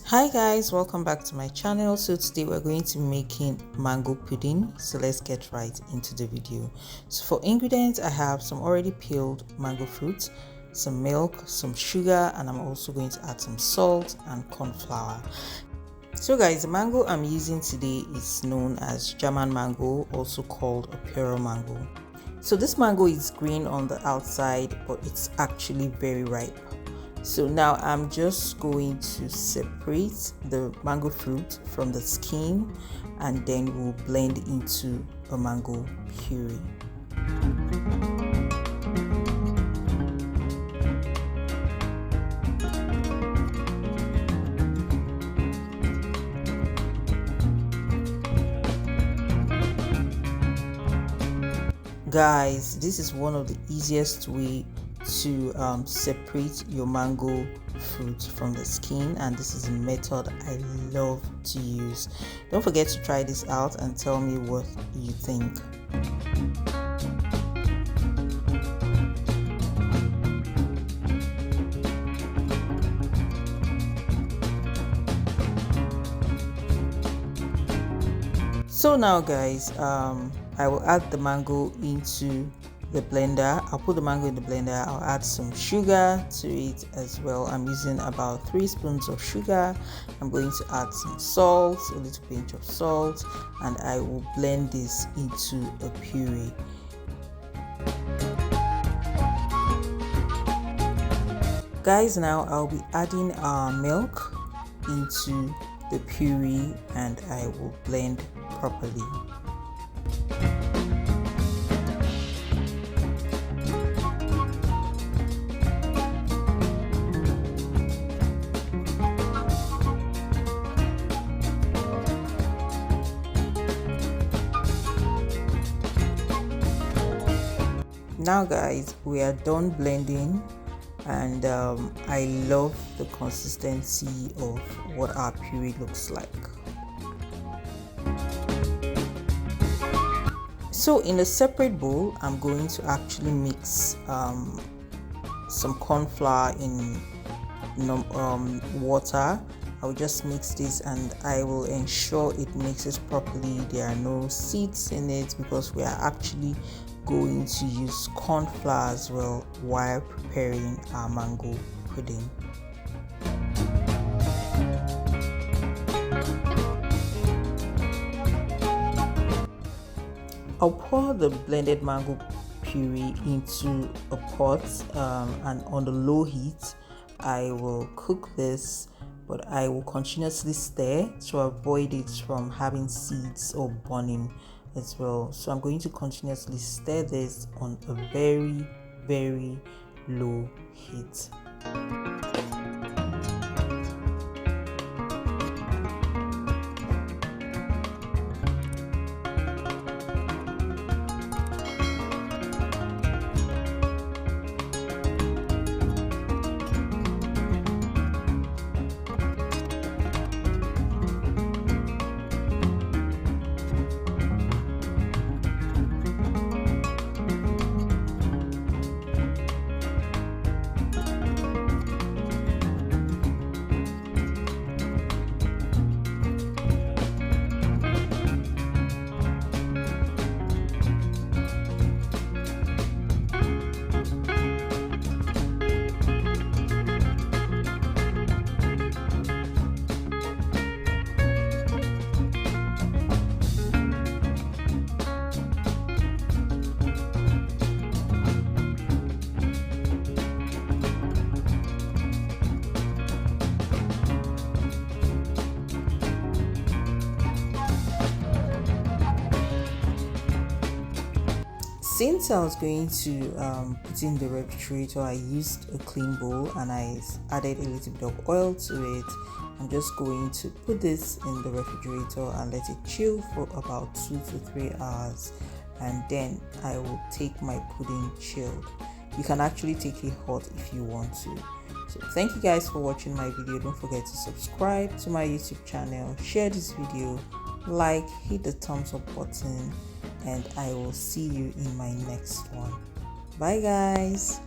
Hi guys, welcome back to my channel. So today we're going to be making mango pudding, so let's get right into the video. So for ingredients, I have some already peeled mango fruit, some milk, some sugar, and I'm also going to add some salt and corn flour. So guys, the mango I'm using today is known as German mango, also called a Imperial mango. So this mango is green on the outside, but it's actually very ripe. So now I'm just going to separate the mango fruit from the skin, and then we'll blend into a mango puree. Guys, this is one of the easiest way to separate your mango fruit from the skin, and this is a method I love to use. Don't forget to try this out and tell me what you think. So now guys, I will add the mango into the blender. I'll put the mango in the blender. I'll add some sugar to it as well. I'm using about 3 spoons of sugar. I'm going to add some salt, a little pinch of salt, and I will blend this into a puree. Guys, now I'll be adding our milk into the puree and I will blend properly. Now guys, we are done blending, and I love the consistency of what our puree looks like. So in a separate bowl, I'm going to actually mix some corn flour in water. I will just mix this and I will ensure it mixes properly. There are no seeds in it because we are actually going to use corn flour as well while preparing our mango pudding. I'll pour the blended mango puree into a pot, and on the low heat I will cook this, but I will continuously stir to avoid it from having seeds or burning as well. So I'm going to continuously stir this on a very low heat. Since I was going to put in the refrigerator, I used a clean bowl and I added a little bit of oil to it. I'm just going to put this in the refrigerator and let it chill for about 2 to 3 hours, and then I will take my pudding chilled. You can actually take it hot if you want to. So thank you guys for watching my video. Don't forget to subscribe to my YouTube channel, share this video, like, hit the thumbs up button, and I will see you in my next one. Bye guys.